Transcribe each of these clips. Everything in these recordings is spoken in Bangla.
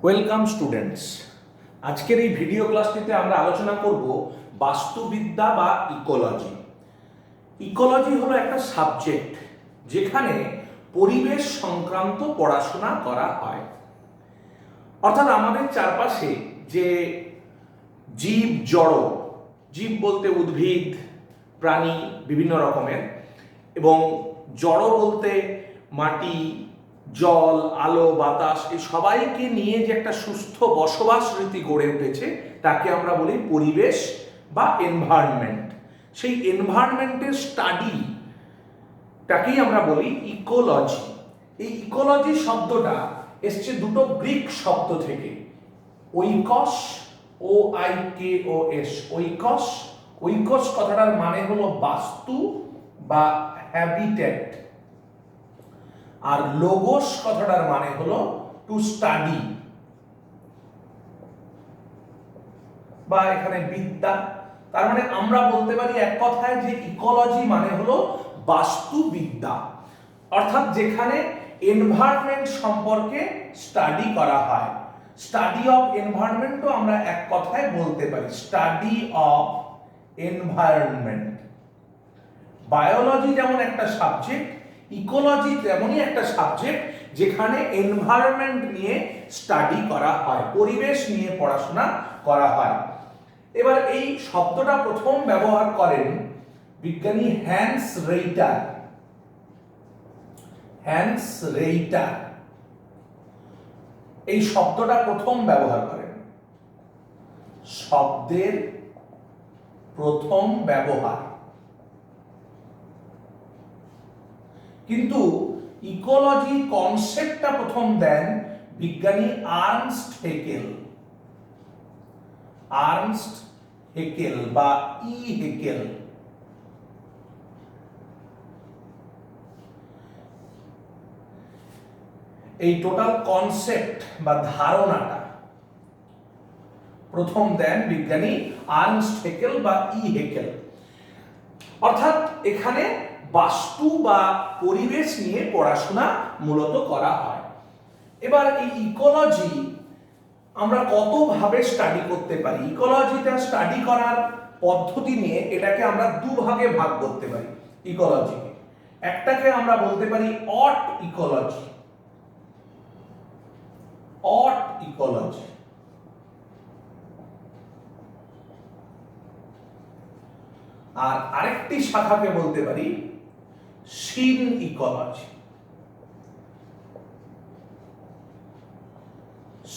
Welcome students. আজকের এই ভিডিও ক্লাসটিতে আমরা আলোচনা করব বাস্তুবিদ্যা বা ইকোলজি। ইকোলজি হলো একটা সাবজেক্ট যেখানে পরিবেশ সংক্রান্ত পড়াশোনা করা হয়। অর্থাৎ আমাদের চারপাশে যে জীব জড়, জীব বলতে উদ্ভিদ, প্রাণী বিভিন্ন রকমের, এবং জড় বলতে মাটি, জল, আলো, বাতাস, এই সবাইকে নিয়ে যে একটা সুস্থ বসবাস রীতি গড়ে উঠেছে তাকে আমরা বলি পরিবেশ বা এনভায়রনমেন্ট। সেই এনভায়রনমেন্টের স্টাডিটাকেই আমরা বলি ইকোলজি। এই ইকোলজি শব্দটা এসছে দুটো গ্রিক শব্দ থেকে, ওইকস, OIKOS, ওইকস। ওইকস কথাটার মানে হলো বাস্তু বা হ্যাবিটেট, আর লোগোস কথাটার মানে হলো টু স্টাডি বা এখানে বিদ্যা। তার মানে আমরা বলতে পারি এক কথায় যে ইকোলজি মানে হলো বাস্তুবিদ্যা, অর্থাৎ যেখানে এনভায়রনমেন্ট সম্পর্কে স্টাডি করা হয়। স্টাডি অফ এনভায়রনমেন্টও আমরা এক কথায় বলতে পারি স্টাডি অফ এনভায়রনমেন্ট। বায়োলজি যেমন একটা সাবজেক্ট, ইকোলজি তেমনই একটা সাবজেক্ট যেখানে এনভায়রনমেন্ট নিয়ে স্টাডি করা হয়, পরিবেশ নিয়ে পড়াশোনা করা হয়। এবার এই শব্দটা প্রথম ব্যবহার করেন বিজ্ঞানী হ্যান্স রেইটার। হ্যান্স রেইটার এই শব্দটা প্রথম ব্যবহার করেন। শব্দের প্রথম ব্যবহার, কিন্তু ইকোলজি কনসেপ্টটা প্রথম দেন বিজ্ঞানী আর্নস্ট হেকেল। আর্নস্ট হেকেল বা ই হেকেল। এই টোটাল কনসেপ্ট বা ধারণাটা প্রথম দেন বিজ্ঞানী আর্নস্ট হেকেল বা ই হেকেল। অর্থাৎ এখানে বাস্তু বা পরিবেশ নিয়ে পড়াশোনা মূলত করা হয়। এবার এই ইকোলজি আমরা কতভাবে স্টাডি করতে পারি? ইকোলজিটা স্টাডি করার পদ্ধতি নিয়ে এটাকে আমরা দুভাগে ভাগ করতে পারি ইকোলজিকে। একটাকে আমরা বলতে পারি অট ইকোলজি, অট ইকোলজি। আর আরেকটি শাখাকে বলতে পারি সিন ইকোলজি,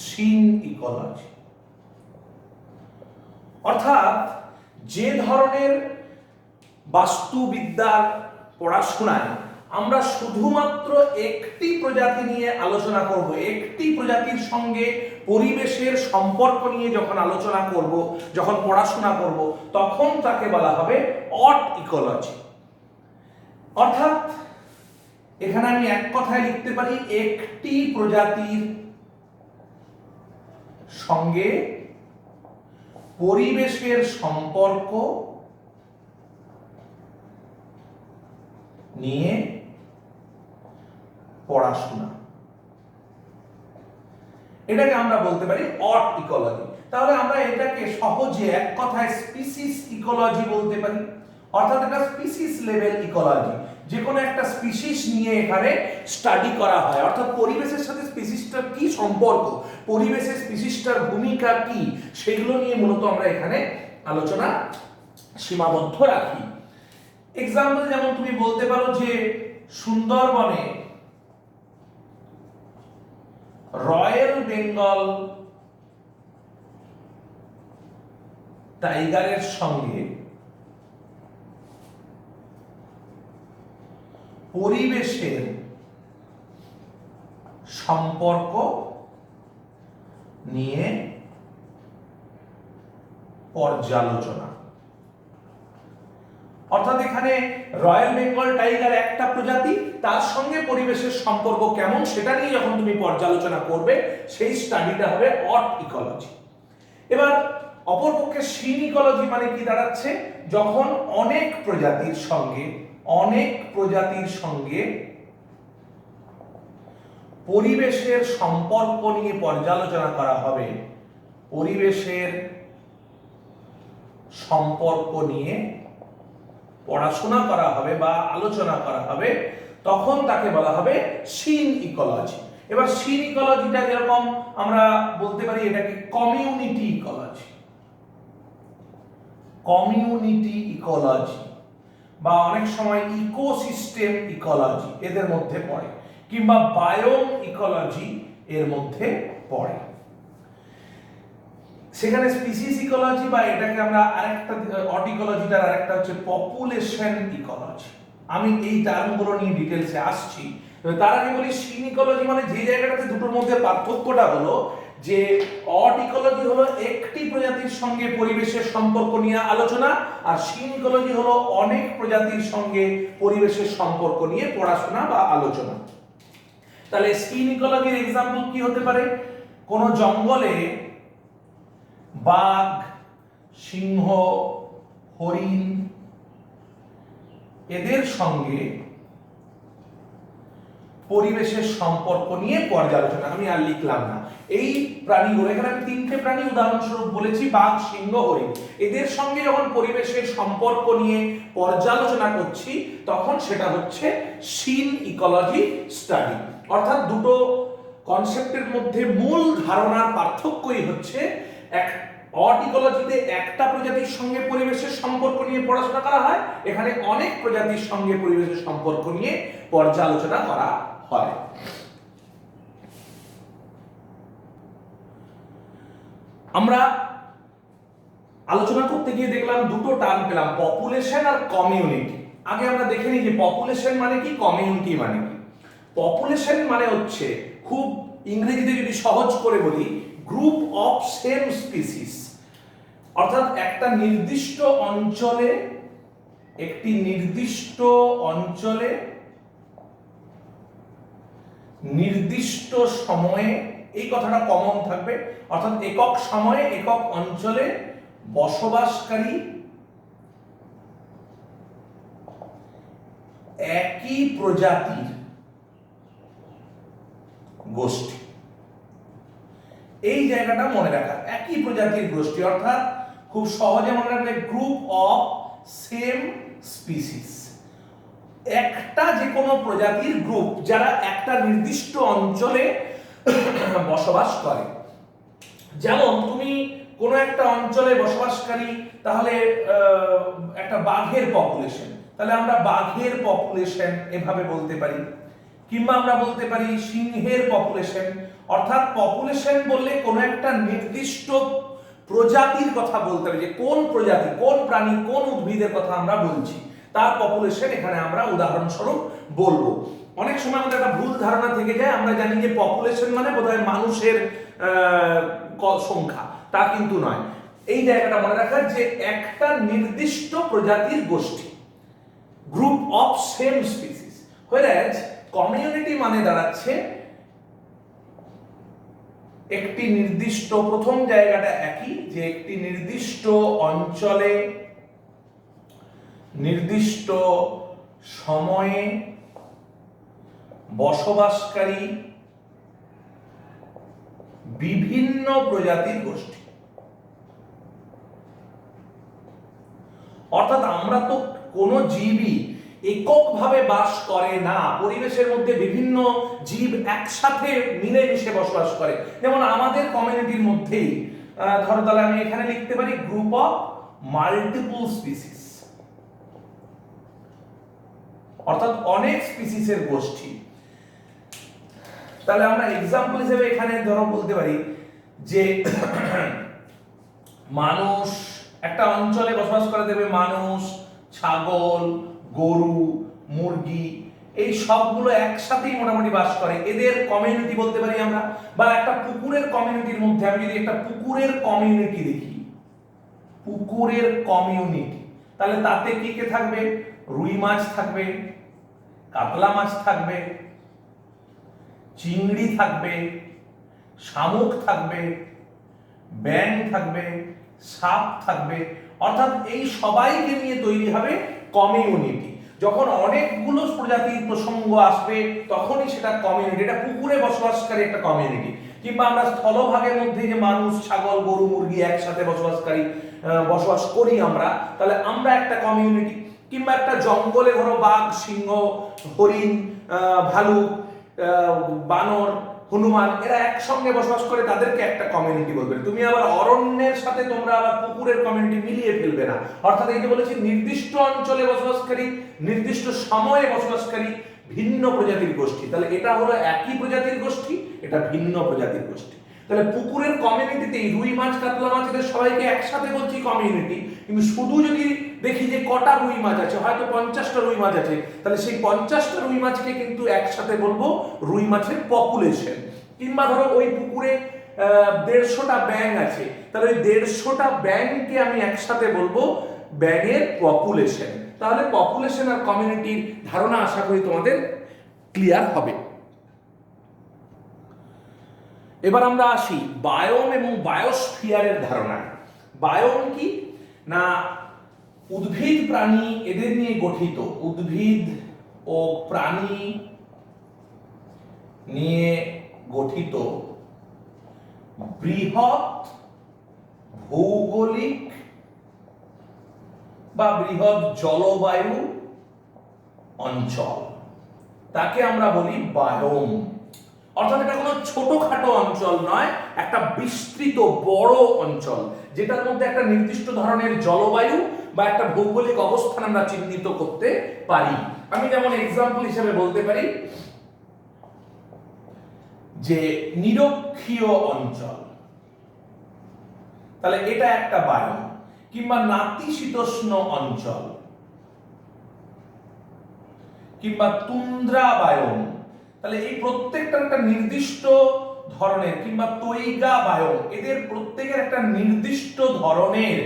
সিন ইকোলজি। অর্থাৎ যে ধরনের বাস্তুবিদ্যার পড়াশোনায় আমরা শুধুমাত্র একটি প্রজাতি নিয়ে আলোচনা করব, একটি প্রজাতির সঙ্গে পরিবেশের সম্পর্ক নিয়ে যখন আলোচনা করব, যখন পড়াশোনা করব, তখন তাকে বলা হবে অট ইকোলজি। অর্থাৎ এখানে আমি এক কথায় লিখতে পারি একটি প্রজাতির সঙ্গে পরিবেশের সম্পর্ক নিয়ে পড়াশোনা, এটাকে আমরা বলতে পারি অট ইকোলজি। তাহলে আমরা এটাকে সহজে এক কথায় স্পিসিস ইকোলজি বলতে পারি। অর্থাৎ এটা স্পিসিস লেভেল ইকোলজি, যে কোনো একটা স্পিসিস নিয়ে এখানে স্টাডি করা হয়। অর্থাৎ পরিবেশের সাথে স্পিসিসটার কি সম্পর্ক, পরিবেশের স্পিসিসটার ভূমিকা কি, সেগুলো নিয়ে মূলত আমরা এখানে আলোচনা সীমাবদ্ধ রাখি। এক্সাম্পল যেমন তুমি বলতে পারো যে সুন্দরবনে রয়্যাল বেঙ্গল টাইগারের সঙ্গে পরিবেশের সম্পর্ক নিয়ে পর্যালোচনা। অর্থাৎ এখানে রয়্যাল বেঙ্গল টাইগার একটা প্রজাতি, তার সঙ্গে পরিবেশের সম্পর্ক কেমন সেটা নিয়ে যখন তুমি পর্যালোচনা করবে, সেই স্টাডিটা হবে অট ইকোলজি। এবার অপরপক্ষে সিন ইকোলজি মানে কি দাঁড়াচ্ছে? যখন অনেক প্রজাতির সঙ্গে পরিবেশের সম্পর্ক নিয়ে পর্যালোচনা করা হবে, পরিবেশের সম্পর্ক নিয়ে পড়াশোনা করা হবে বা আলোচনা করা হবে, তখন তাকে বলা হবে সিন ইকোলজি। এবার সিন ইকোলজিটা যেরকম আমরা বলতে পারি এটাকে কমিউনিটি ইকোলজি, কমিউনিটি ইকোলজি বা অনেক সময় ইকোসিস্টেম ইকোলজি এদের মধ্যে পড়ে, কিংবা বায়োম ইকোলজি এর মধ্যে পড়ে। সেখানে স্পিসিস ইকোলজি বা এটাকে আমরা আরেকটা অটিকোলজিটার আরেকটা হচ্ছে পপুলেশন ইকোলজি। আমি এই টার্মগুলো নিয়ে ডিটেইলসে আসছি। তার আগে বলি সিন ইকোলজি মানে যে জায়গাটাতে দুটোর মধ্যে পার্থক্যটা হলো যে অটিকোলজি হলো একটি প্রজাতির সঙ্গে পরিবেশের সম্পর্ক নিয়ে আলোচনা, আর সিন ইকোলজি হলো অনেক প্রজাতির সঙ্গে পরিবেশের সম্পর্ক নিয়ে পড়াশোনা বা আলোচনা। তাহলে সিন ইকোলজির एग्जांपल কি হতে পারে? কোন জঙ্গলে বাঘ, সিংহ, হরিণ এদের সঙ্গে পরিবেশের সম্পর্ক নিয়ে পর্যালোচনা। আমি আর লিখলাম না। এই প্রাণীগুলো, এখানে আমি তিনটে প্রাণী উদাহরণস্বরূপ বলেছি, বাঘ, সিংহ, হরিণ। এদের সঙ্গে যখন পরিবেশের সম্পর্ক নিয়ে পর্যালোচনা করছি তখন সেটা হচ্ছে সিন ইকোলজি স্টাডি। অর্থাৎ দুটো কনসেপ্টের মধ্যে মূল ধারণার পার্থক্যই হচ্ছে এক অটিকোলজিতে একটা প্রজাতির সঙ্গে পরিবেশের সম্পর্ক নিয়ে পড়াশোনা করা হয়, এখানে অনেক প্রজাতির সঙ্গে পরিবেশের সম্পর্ক নিয়ে পর্যালোচনা করা হয়। আমরা আলোচনা করতে গিয়ে দেখলাম দুটো টার্ম পেলাম, পপুলেশন আর কমিউনিটি। আগে আমরা দেখে নিই যে পপুলেশন মানে কি, কমিউনিটি মানে কি। পপুলেশন মানে হচ্ছে, খুব ইংরেজিতে যদি সহজ করে বলি, গ্রুপ অফ সেম স্পিসিস। অর্থাৎ একটা নির্দিষ্ট অঞ্চলে, একটি নির্দিষ্ট অঞ্চলে নির্দিষ্ট সময়ে, এই কথাটা কমন থাকবে, অর্থাৎ একক সময়ে একক অঞ্চলে বসবাসকারী একই প্রজাতির গোষ্ঠী। এই জায়গাটা মনে রাখা, একই প্রজাতির গোষ্ঠী অর্থাৎ খুব সহজে মনে রাখলে গ্রুপ অফ সেম স্পিসিস। একটা যে কোনো প্রজাতির গ্রুপ যারা একটা নির্দিষ্ট অঞ্চলে বসবাস করে। যেমন তুমি কোনো একটা অঞ্চলে বসবাসকারী, তাহলে একটা বাঘের পপুলেশন, তাহলে আমরা বাঘের পপুলেশন এভাবে বলতে পারি, কিংবা আমরা বলতে পারি সিংহের পপুলেশন। অর্থাৎ পপুলেশন বললে কোনো একটা নির্দিষ্ট প্রজাতির কথা বলতে হবে, যে কোন প্রজাতি, কোন প্রাণী, কোন উদ্ভিদের কথা আমরা বলছি, তার পপুলেশন এখানে আমরা উদাহরণস্বরূপ বলবো। অনেক সময় আমাদের একটা ভুল ধারণা থেকে যায়, আমরা জানি যে পপুলেশন মানে বোধহয় মানুষের সংখ্যা, তা কিন্তু নয়। এই জায়গাটা মনে রাখার যে একটা নির্দিষ্ট প্রজাতির গোষ্ঠী, group of same species. Whereas community মানে দাঁড়াচ্ছে একটি নির্দিষ্ট, প্রথম জায়গাটা একই, যে একটি নির্দিষ্ট অঞ্চলে নির্দিষ্ট সময়ে বসবাসকারী বিভিন্ন প্রজাতির গোষ্ঠী। অর্থাৎ আমরা তো কোনো জীবই এককভাবে বাস করে না, পরিবেশের মধ্যে বিভিন্ন জীব একসাথে মিলেমিশে বসবাস করে। যেমন আমাদের কমিউনিটির মধ্যেই ধরো, তাহলে আমি এখানে লিখতে পারি গ্রুপ অফ মাল্টিপল স্পিসিস, অর্থাৎ অনেক স্পিসিসের গোষ্ঠী। তাহলে আমরা एग्जांपल হিসেবে এখানে ধরো বলতে পারি যে মানুষ একটা অঞ্চলে বসবাস করে, দেবে মানুষ, ছাগল, গরু, মুরগি, এই সবগুলো একসাথেই মোটামুটি বাস করে, এদের কমিউনিটি বলতে পারি আমরা। বা একটা পুকুরের কমিউনিটির মধ্যে আমি যদি একটা পুকুরের কমিউনিটি দেখি, পুকুরের কমিউনিটি, তাহলে তাতে কি কে থাকবে? রুই মাছ থাকবে, কাতলা মাছ থাকবে, চিংড়ি থাকবে, শামুক থাকবে, ব্যাঙ থাকবে, সাপ থাকবে। অর্থাৎ এই সবাইকে নিয়ে তৈরি হবে কমিউনিটি। যখন অনেকগুলো প্রজাতির প্রসঙ্গ আসবে তখনই সেটা কমিউনিটি, এটা পুকুরে বসবাসকারী একটা কমিউনিটি। কিংবা আমরা স্থলভাগের মধ্যে যে মানুষ, ছাগল, গরু, মুরগি একসাথে বসবাস করি আমরা, তাহলে আমরা একটা কমিউনিটি। কিংবা একটা জঙ্গলে ধরো বাঘ, সিংহ, হরিণ, ভালুক, বানর, হনুমান, এরা একসঙ্গে বসবাস করে, তাদেরকে একটা কমিউনিটি বলবে। তুমি আবার অরণ্যের সাথে তোমরা আবার পুকুরের কমিউনিটি মিলিয়ে ফেলবে না। অর্থাৎ এই যে বলেছি নির্দিষ্ট অঞ্চলে বসবাসকারী, নির্দিষ্ট সময়ে বসবাসকারী ভিন্ন প্রজাতির গোষ্ঠী, তাহলে এটা হলো একই প্রজাতির গোষ্ঠী, এটা ভিন্ন প্রজাতির গোষ্ঠী। তাহলে পুকুরের কমিউনিটিতে রুই মাছ, কাতলা মাছ, এদের সবাইকে একসাথে বলছি কমিউনিটি। কিন্তু শুধু যদি দেখি যে কটা রুই মাছ আছে, হয়তো 50টা রুই মাছ আছে, তাহলে সেই 50টা রুই মাছকে কিন্তু একসাথে বলবো রুই মাছের পপুলেশন। কিংবা ধরো ওই পুকুরে 150টা ব্যাঙ আছে, তাহলে ওই 150টা ব্যাঙকে আমি একসাথে বলবো ব্যাঙের পপুলেশন। তাহলে পপুলেশন আর কমিউনিটির ধারণা আশা করি তোমাদের ক্লিয়ার হবে। এবার আমরা আসি বায়োম এবং বায়োস্ফিয়ারের ধারণা। বায়োম কি না, উদ্ভিদ, প্রাণী এদের নিয়ে গঠিত, উদ্ভিদ ও প্রাণী নিয়ে গঠিত বৃহৎ ভৌগোলিক বা বৃহৎ জলবায়ু অঞ্চল, তাকে আমরা বলি বায়োম। অর্থাৎ এটা কোনো ছোটখাটো অঞ্চল নয়, একটা বিস্তৃত বড় অঞ্চল, যেটার মধ্যে একটা নির্দিষ্ট ধরনের জলবায়ু বা একটা ভৌগোলিক অবস্থান আমরা চিহ্নিত করতে পারি। আমি যেমন এক্সাম্পল হিসেবে বলতে পারি যে নিরক্ষীয় অঞ্চল, তাহলে এটা একটা বায়োম। কিংবা নাতিশীতোষ্ণ অঞ্চল, কিংবা তুন্দ্রা বায়োম, তাহলে এই প্রত্যেকটা একটা নির্দিষ্ট ধরনের, কিংবা তৈগা বায়োম, এদের প্রত্যেকের একটা নির্দিষ্ট ধরনের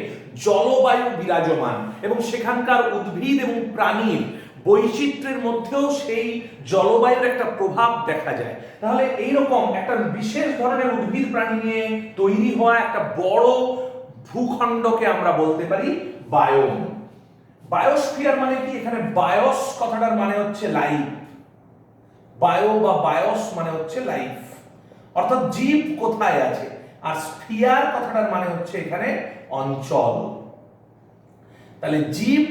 জলবায়ু বিরাজমান এবং সেখানকার উদ্ভিদ এবং প্রাণীর বৈচিত্র্যের মধ্যেও সেই জলবায়ুর একটা প্রভাব দেখা যায়। তাহলে এইরকম একটা বিশেষ ধরনের উদ্ভিদ প্রাণী নিয়ে তৈরি হওয়া একটা বড় ভূখণ্ডকে আমরা বলতে পারি বায়োম। বায়োস্ফিয়ার মানে কি, এখানে বায়োস কথাটার মানে হচ্ছে লাইফ, বায়ো বা বায়োস মানে হচ্ছে লাইফ, অর্থাৎ জীব কোথায় আছে। আর স্ফিয়ার কথাটার মানে হচ্ছে এখানে অঞ্চল। তাহলে জীব,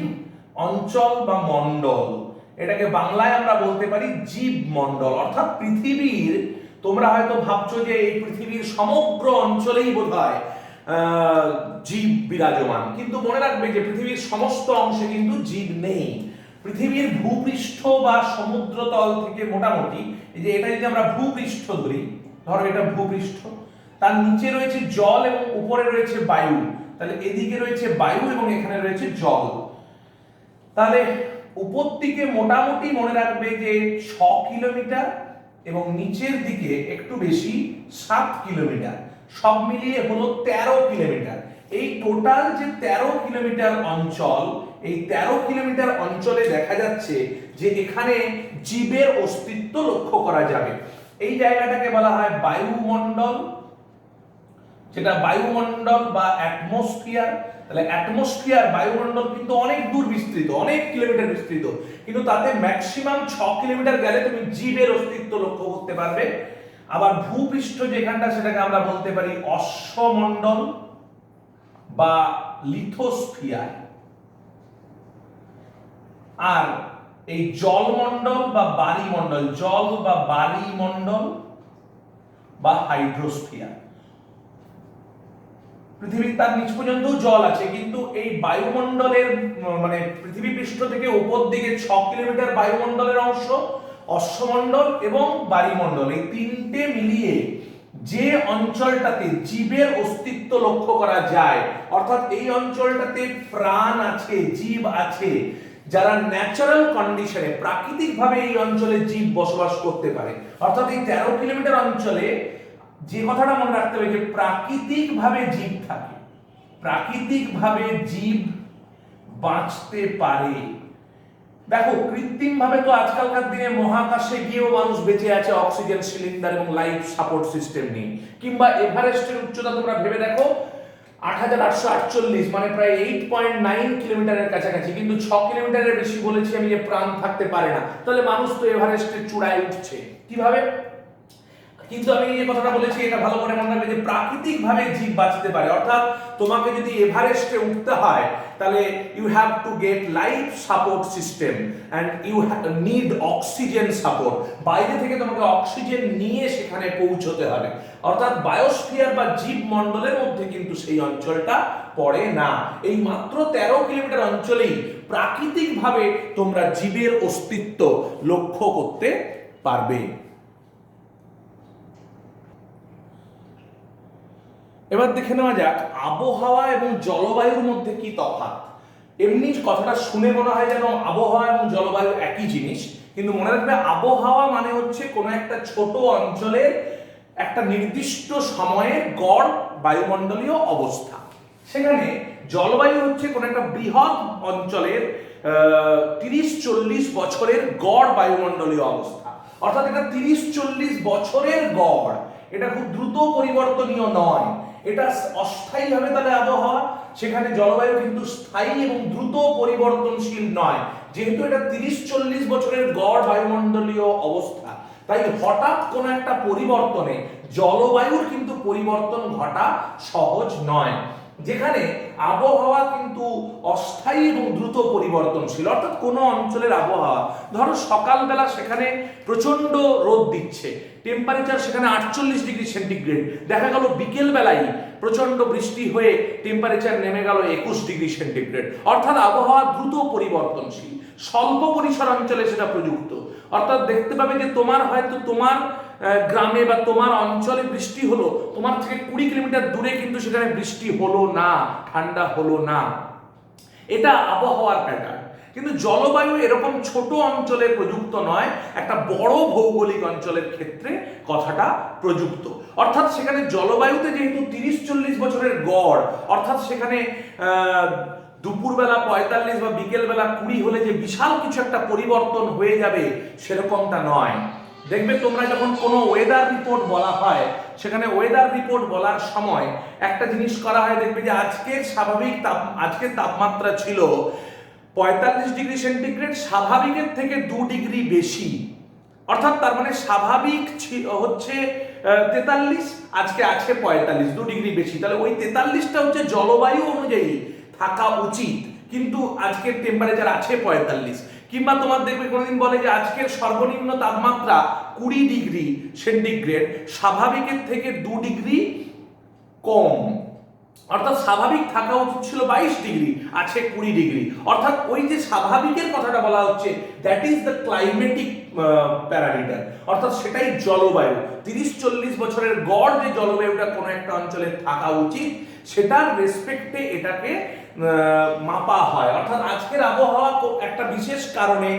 অঞ্চল বা মণ্ডল, এটাকে বাংলায় আমরা বলতে পারি জীব মণ্ডল। অর্থাৎ পৃথিবীর, তোমরা হয়তো ভাবছো যে এই পৃথিবীর সমগ্র অঞ্চলেই বোধহয় জীব বিরাজমান, কিন্তু মনে রাখবে যে পৃথিবীর সমস্ত অংশে কিন্তু জীব নেই। পৃথিবীর ভূপৃষ্ঠ বা সমুদ্রতল থেকে মোটামুটি, এই যে এটা যদি আমরা ভূপৃষ্ঠ ধরি, ধরো এটা ভূপৃষ্ঠ, তার নিচে রয়েছে জল এবং উপরে রয়েছে বায়ু, তাহলে এদিকে রয়েছে বায়ু এবং এখানে রয়েছে জল। তাহলে উপর দিকে মোটামুটি মনে রাখবে যে 6 কিলোমিটার এবং নিচের দিকে একটু বেশি 7 কিলোমিটার, সব মিলিয়ে হলো 13 কিলোমিটার। এই টোটাল যে 13 কিলোমিটার অঞ্চল, এই 13 কিলোমিটার অঞ্চলে দেখা যাচ্ছে যে এখানে জীবের অস্তিত্ব লক্ষ্য করা যাবে। এই জায়গাটাকে বলা হয় বায়ুমণ্ডল, যেটা বায়ুমণ্ডল বা অ্যাটমসফিয়ার। তাহলে অ্যাটমসফিয়ার, বায়ুমণ্ডল কিন্তু অনেক দূর বিস্তৃত, অনেক কিলোমিটার বিস্তৃত, কিন্তু তাতে ম্যাক্সিমাম 6 কিলোমিটার গেলে তুমি জীবের অস্তিত্ব লক্ষ্য করতে পারবে। আবার ভূপৃষ্ঠ যেখানটা, সেটাকে আমরা বলতে পারি অশ্বমণ্ডল বা লিথোস্ফিয়ার। আর এই জলমণ্ডল বা বায়ুমণ্ডল, জল বা বায়ুমণ্ডল বা হাইড্রোস্ফিয়ার। পৃথিবীর তার নিচ পর্যন্ত জল আছে, কিন্তু এই বায়ুমণ্ডলের মানে পৃথিবী পৃষ্ঠ থেকে উপর দিকে 6 কিলোমিটার বায়ুমণ্ডলের অংশ, অশ্বমণ্ডল এবং বায়ুমণ্ডল, এই তিনটে মিলিয়ে যে অঞ্চলটাতে জীবের অস্তিত্ব লক্ষ্য করা যায়, অর্থাৎ এই অঞ্চলটাতে প্রাণ আছে, জীব আছে, যারা ন্যাচারাল কন্ডিশনে, প্রাকৃতিকভাবে এই অঞ্চলে জীব বসবাস করতে পারে। অর্থাৎ এই 13 কিলোমিটার অঞ্চলে যে কথাটা মনে রাখতে হবে যে প্রাকৃতিকভাবে জীব থাকে, প্রাকৃতিকভাবে জীব বাঁচতে পারে। দেখো কৃত্রিমভাবে তো আজকালকার দিনে মহাকাশে গিয়েও মানুষ বেঁচে আছে অক্সিজেন সিলিন্ডার এবং লাইফ সাপোর্ট সিস্টেম নিয়ে। কিংবা এভারেস্টের উচ্চতা তোমরা ভেবে দেখো, 8,848 মানে প্রায় 8.9 কিলোমিটারের কাছাকাছি, কিন্তু 6 কিলোমিটারের বেশি বলেছি আমি যে প্রাণ থাকতে পারে না। তাহলে মানুষ তো এভারেস্টের চূড়ায় উঠছে কিভাবে? কিন্তু আমি এই কথাটা বলেছি, এটা ভালো করে মনে রাখবে যে প্রাকৃতিকভাবে জীব বাঁচতে পারে, অর্থাৎ তোমাকে যদি এভারেস্টে উঠতে হয় তাহলে you have to get life support system and you need oxygen support. বাইরে থেকে তোমাকে অক্সিজেন নিয়ে সেখানে পৌঁছতে হবে, অর্থাৎ বায়োস্ফিয়ার বা জীব মণ্ডলের মধ্যে কিন্তু সেই অঞ্চলটা পড়ে না। এই মাত্র 13 কিলোমিটার অঞ্চলেই প্রাকৃতিকভাবে তোমরা জীবের অস্তিত্ব লক্ষ্য করতে পারবে। এবার দেখে নেওয়া যাক আবহাওয়া এবং জলবায়ুর মধ্যে কি তফাৎ। এমনি কথাটা শুনে মনে হয় যেন আবহাওয়া এবং জলবায়ু একই জিনিস, কিন্তু মনে রাখবে আবহাওয়া মানে হচ্ছে কোনো একটা ছোট অঞ্চলের একটা নির্দিষ্ট সময়ের গড় বায়ুমণ্ডলীয় অবস্থা। সেখানে জলবায়ু হচ্ছে কোনো একটা বৃহৎ অঞ্চলের 30-40 বছরের গড় বায়ুমণ্ডলীয় অবস্থা, অর্থাৎ এটা 30-40 বছরের গড়, এটা খুব দ্রুত পরিবর্তনীয় নয়, এটা অস্থায়ীভাবে তাহলে আবহাওয়া। সেখানে জলবায়ু কিন্তু স্থায়ী এবং দ্রুত পরিবর্তনশীল নয়, যেহেতু এটা 30-40 বছরের গড় বায়ুমণ্ডলীয় অবস্থা, তাই হঠাৎ কোন একটা পরিবর্তনে জলবায়ুর কিন্তু পরিবর্তন ঘটা সহজ নয়। যেখানে আবহাওয়া কিন্তু অস্থায়ী এবং দ্রুত পরিবর্তনশীল, অর্থাৎ কোনো অঞ্চলের আবহাওয়া, ধরো সকালবেলা সেখানে প্রচন্ড রোদ দিচ্ছে, টেম্পারেচার সেখানে 48 ডিগ্রি সেন্টিগ্রেড, দেখা গেল বিকেল বেলায় প্রচন্ড বৃষ্টি হয়ে টেম্পারেচার নেমে গেল 21 ডিগ্রি সেন্টিগ্রেড, অর্থাৎ আবহাওয়া দ্রুত পরিবর্তনশীল। স্বল্প পরিসর অঞ্চলে সেটা প্রযুক্ত, অর্থাৎ দেখতে পাবে যে তোমার হয়তো তোমার গ্রামে বা তোমার অঞ্চলে বৃষ্টি হলো, তোমার থেকে 20 কিলোমিটার দূরে কিন্তু সেখানে বৃষ্টি হলো না, ঠান্ডা হলো না, এটা আবহাওয়ার প্যাটার্ন। কিন্তু জলবায়ু এরকম ছোট অঞ্চলে প্রযুক্ত নয়, একটা বড় ভৌগোলিক অঞ্চলের ক্ষেত্রে কথাটা প্রযুক্ত। অর্থাৎ সেখানে জলবায়ুতে যেহেতু 30-40 বছরের গড়, অর্থাৎ সেখানে দুপুরবেলা 45 বা বিকেল বেলা 20 হলে যে বিশাল কিছু একটা পরিবর্তন হয়ে যাবে সেরকমটা নয়। দেখবে তোমরা যখন কোনো ওয়েদার রিপোর্ট বলা হয়, সেখানে ওয়েদার রিপোর্ট বলার সময় একটা জিনিস করা হয়, দেখবে যে আজকের তাপমাত্রা ছিল 45 ডিগ্রি সেন্টিগ্রেড, স্বাভাবিকের থেকে 2 ডিগ্রি বেশি, অর্থাৎ তার মানে স্বাভাবিক হচ্ছে 43, আজকে আছে 45, 2 ডিগ্রি বেশি, তাহলে ওই 43টা হচ্ছে জলবায়ু অনুযায়ী থাকা উচিত, কিন্তু আজকের টেম্পারেচার আছে 45। কিংবা তোমার দেখবে কোনোদিন বলে যে আজকের সর্বনিম্ন তাপমাত্রা 20 ডিগ্রি সেন্টিগ্রেড, স্বাভাবিকের থেকে 2 ডিগ্রি কম, অর্থাৎ স্বাভাবিক থাকা উচিত ছিল 22 ডিগ্রি, আছে 20 ডিগ্রি, অর্থাৎ ওই যে স্বাভাবিকের কথাটা বলা হচ্ছে, that is the climatic parameter, অর্থাৎ সেটাই জলবায়ু। 30-40 বছরের গড় যে জলবায়ুটা কোনো একটা অঞ্চলে থাকা উচিত, সেটার রেসপেক্টে এটাকে মাপা হয়। অর্থাৎ আজকের আবহাওয়া একটা বিশেষ কারণে,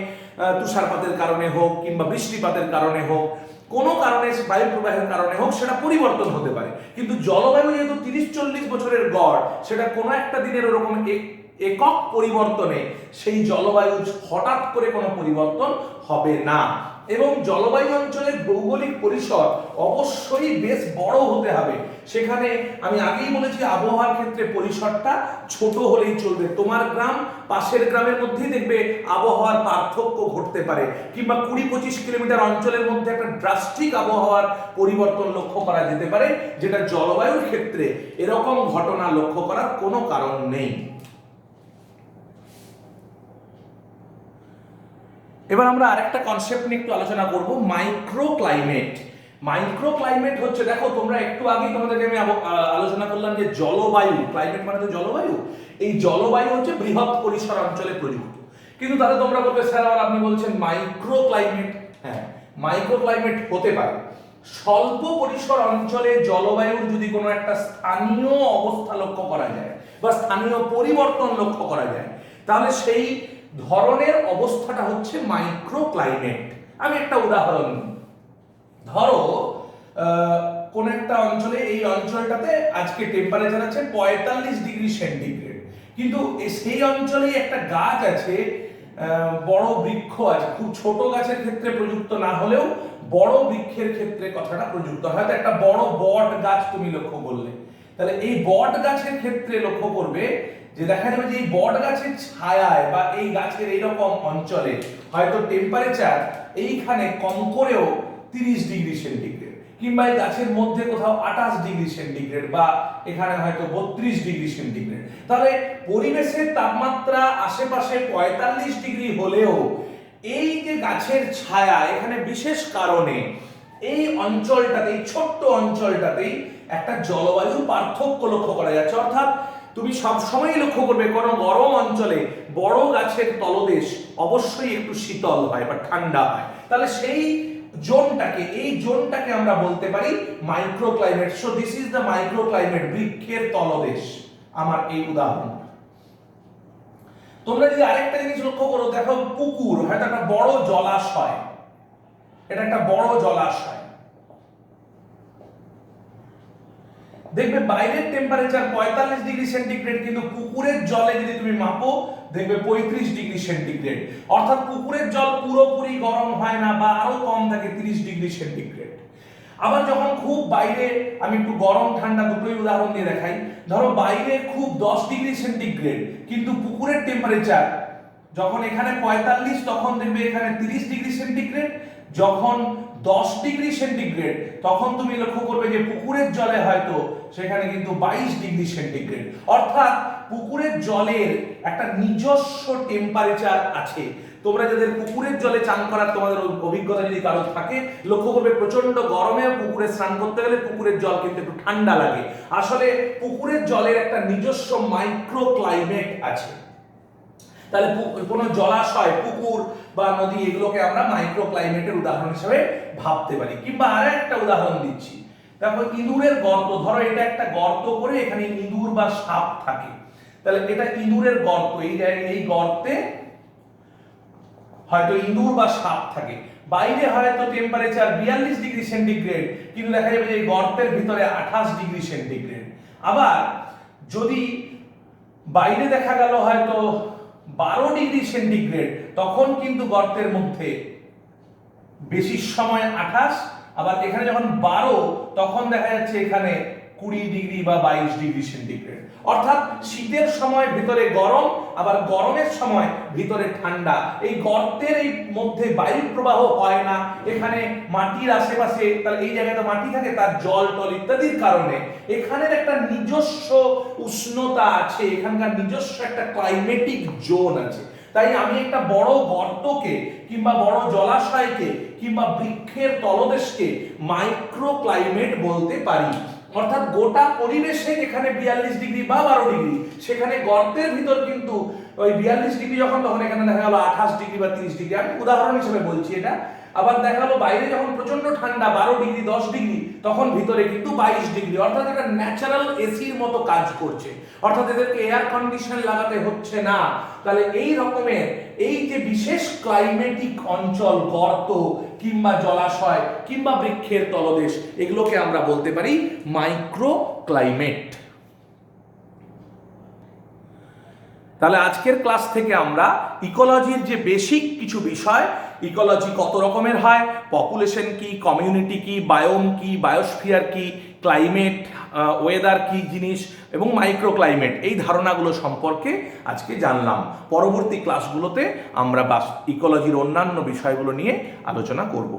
তুষারপাতের কারণে হোক কিংবা বৃষ্টিপাতের কারণে হোক, কোনো কারণে বায়ু প্রবাহের কারণে হোক, সেটা পরিবর্তন হতে পারে, কিন্তু জলবায়ু যেহেতু 30-40 বছরের গড়, সেটা কোনো একটা দিনের ওরকম একক পরিবর্তনে সেই জলবায়ু হঠাৎ করে কোনো পরিবর্তন হবে না। এবং জলবায়ু অঞ্চলের ভৌগোলিক পরিসর অবশ্যই বেশ বড় হতে হবে। সেখানে আমি আগেই বলেছি আবহাওয়ার ক্ষেত্রে পরিসরটা ছোট হলেই চলবে। তোমার গ্রাম পাশের গ্রামের মধ্যেই দেখবে আবহাওয়ার পার্থক্য ঘটতে পারে, কিংবা 20-25 কিলোমিটার অঞ্চলের মধ্যে একটা ড্রাস্টিক আবহাওয়ার পরিবর্তন লক্ষ্য করা যেতে পারে, যেটা জলবায়ুর ক্ষেত্রে এরকম ঘটনা লক্ষ্য করার কোনো কারণ নেই। এবার আমরা আরেকটা কনসেপ্ট নিয়ে একটু আলোচনা করব, মাইক্রো ক্লাইমেট। মাইক্রো ক্লাইমেট হচ্ছে, দেখো তোমরা একটু আগেই তোমাদেরকে আমি আলোচনা করলাম যে জলবায়ু, ক্লাইমেট মানে তো জলবায়ু, এই জলবায়ু হচ্ছে বৃহৎ পরিসর অঞ্চলে প্রযুক্ত, কিন্তু তাহলে তোমরা বলবে স্যার আবার আপনি বলছেন মাইক্রো ক্লাইমেট। হ্যাঁ, মাইক্রো ক্লাইমেট হতে পারে স্বল্প পরিসর অঞ্চলে জলবায়ুর যদি কোনো একটা স্থানীয় অবস্থা লক্ষ্য করা যায় বা স্থানীয় পরিবর্তন লক্ষ্য করা যায়, তাহলে সেই ধরনের অবস্থাটা হচ্ছে মাইক্রো ক্লাইমেট। আমি একটা উদাহরণ দিই, ধরো কোন একটা অঞ্চলে, এই অঞ্চলটাতে আজকে টেম্পারেচার আছে 45 ডিগ্রি সেন্টিগ্রেড, কিন্তু সেই অঞ্চলে একটা গাছ আছে, বড় বৃক্ষ আছে, খুব ছোট গাছের ক্ষেত্রে প্রযুক্ত না হলেও বড় বৃক্ষের ক্ষেত্রে কথাটা প্রযুক্ত, হয়তো একটা বড় বট গাছ তুমি লক্ষ্য করলে, তাহলে এই বট গাছের ক্ষেত্রে লক্ষ্য করবে যে দেখা যাবে যে এই বট গাছের ছায়ায় বা এই গাছের এইরকম অঞ্চলে হয়তো টেম্পারেচার এইখানে কম করেও 30 ডিগ্রি সেন্টিগ্রেড, কিংবা এই গাছের মধ্যে কোথাও 28 ডিগ্রি সেন্টিগ্রেড, বা এখানে হয়তো 32 ডিগ্রি সেন্টিগ্রেড। তাহলে পরিবেশের তাপমাত্রা আশেপাশে 45 ডিগ্রি হলেও এই যে গাছের ছায়া এখানে বিশেষ কারণে এই অঞ্চলটাতে, এই ছোট্ট অঞ্চলটাতেই একটা জলবায়ুর পার্থক্য লক্ষ্য করা যাচ্ছে। অর্থাৎ তুমি সবসময় লক্ষ্য করবে কোন গরম অঞ্চলে বড় গাছের তলদেশ অবশ্যই একটু শীতল হয় বা ঠান্ডা হয়। তাহলে সেই জোনটাকে আমরা বলতে পারি microclimate. So this is the microclimate, বৃক্ষের তলদেশ আমার এই উদাহরণ। তোমরা যদি আরেকটা জিনিস লক্ষ্য করো, দেখো পুকুর হয়তো একটা বড় জলাশয়, এটা একটা বড় জলাশয়, দেখবে বাইরের টেম্পারেচার 45 ডিগ্রি সেন্টিগ্রেড, কিন্তু পুকুরের জলে যদি তুমি মাপো দেখবে 35 ডিগ্রি সেন্টিগ্রেড। অর্থাৎ পুকুরের জল পুরোপুরি গরম হয় না বা আরো কম থাকে 30 ডিগ্রি সেন্টিগ্রেড। আবার যখন খুব বাইরে, আমি একটু গরম ঠান্ডা দুটোই উদাহরণ দিয়ে দেখাই, ধরো বাইরে খুব 10 ডিগ্রি সেন্টিগ্রেড, কিন্তু পুকুরের টেম্পারেচার যখন এখানে 45 তখন দেখবে এখানে 30 ডিগ্রি সেন্টিগ্রেড। যখন 10 ডিগ্রি সেন্টিগ্রেড তখন তুমি লক্ষ্য করবে যে পুকুরের জলে হয়তো সেখানে কিন্তু 22 ডিগ্রি সেন্টিগ্রেড। অর্থাৎ পুকুরের জলের একটা নিজস্ব টেম্পারেচার আছে। তোমরা যাদের পুকুরের জলে চান করার তোমাদের অভিজ্ঞতা যদি কারো থাকে, লক্ষ্য করবে প্রচন্ড গরমে পুকুরে স্নান করতে গেলে পুকুরের জল কিন্তু একটু ঠান্ডা লাগে। আসলে পুকুরের জলের একটা নিজস্ব মাইক্রো ক্লাইমেট আছে। তাহলে কোনো জলাশয়, পুকুর বা নদী, এগুলোকে আমরা মাইক্রো ক্লাইমেটের উদাহরণ হিসেবে ভাবতে পারি। কিংবা আরো একটা উদাহরণ দিচ্ছি, দেখো ইঁদুরের গর্ত, ধরো এটা একটা গর্ত করে এখানে ইঁদুর বা সাপ থাকে, তাহলে এটা ইঁদুরের গর্ত, এই জায়গায় এই গর্তে হয়তো ইঁদুর বা সাপ থাকে। বাইরে হয়তো টেম্পারেচার 42 ডিগ্রি সেন্টিগ্রেড, কিন্তু দেখা যাবে যে এই গর্তের ভিতরে 28 ডিগ্রি সেন্টিগ্রেড। আবার যদি বাইরে দেখা গেল হয়তো 12 ডিগ্রি সেন্টিগ্রেড, তখন কিন্তু গর্তের মধ্যে বেশি সময় 28, আবার এখানে যখন 12 তখন দেখা যাচ্ছে এখানে 20 ডিগ্রি বা 22 ডিগ্রি সেন্টিগ্রেড। অর্থাৎ শীতের সময় ভিতরে গরম, আবার গরমের সময় ভিতরে ঠান্ডা। এই গর্তের এই মধ্যে বায়ু প্রবাহ হয় না, এখানে মাটির আশেপাশে, তাহলে এই জায়গায় তো মাটি থাকে, তার জল টল ইত্যাদির কারণে এখানের একটা নিজস্ব উষ্ণতা আছে, এখানকার নিজস্ব একটা ক্লাইমেটিক জোন আছে। তাই আমি একটা বড় গর্তকে কিংবা বড় জলাশয়কে কিংবা বৃক্ষের তলদেশকে মাইক্রো ক্লাইমেট বলতে পারি। অর্থাৎ গোটা পরিবেশে এখানে 42 ডিগ্রি বা 12 ডিগ্রি, সেখানে গর্তের ভিতর কিন্তু ওই 42 ডিগ্রি যখন, তখন এখানে দেখা গেল 28 ডিগ্রি বা 30 ডিগ্রি। আমি উদাহরণ হিসেবে বলছি এটা। আবার দেখা গেল বাইরে যখন প্রচন্ড ঠান্ডা 12 ডিগ্রি 10 ডিগ্রি, তখন ভিতরে কিন্তু 22 ডিগ্রি। অর্থাৎ এটা ন্যাচারাল এসির মতো কাজ করছে, অর্থাৎ এদেরকে এয়ার কন্ডিশন লাগাতে হচ্ছে না। তাহলে এই রকমের এই যে বিশেষ ক্লাইমেটিক অঞ্চল, গর্ত কিংবা জলাশয় কিংবা বৃক্ষের তলদেশ, এগুলোকে আমরা বলতে পারি মাইক্রো ক্লাইমেট। তাহলে আজকের ক্লাস থেকে আমরা ইকোলজির যে বেসিক কিছু বিষয়, ইকোলজি কত রকমের হয়, পপুলেশন কি, কমিউনিটি কি, বায়োম কি, বায়োস্ফিয়ার কি, ক্লাইমেট, ওয়েদার কি জিনিস এবং মাইক্রো ক্লাইমেট, এই ধারণাগুলো সম্পর্কে আজকে জানলাম। পরবর্তী ক্লাসগুলোতে আমরা ইকোলজির অন্যান্য বিষয়গুলো নিয়ে আলোচনা করব।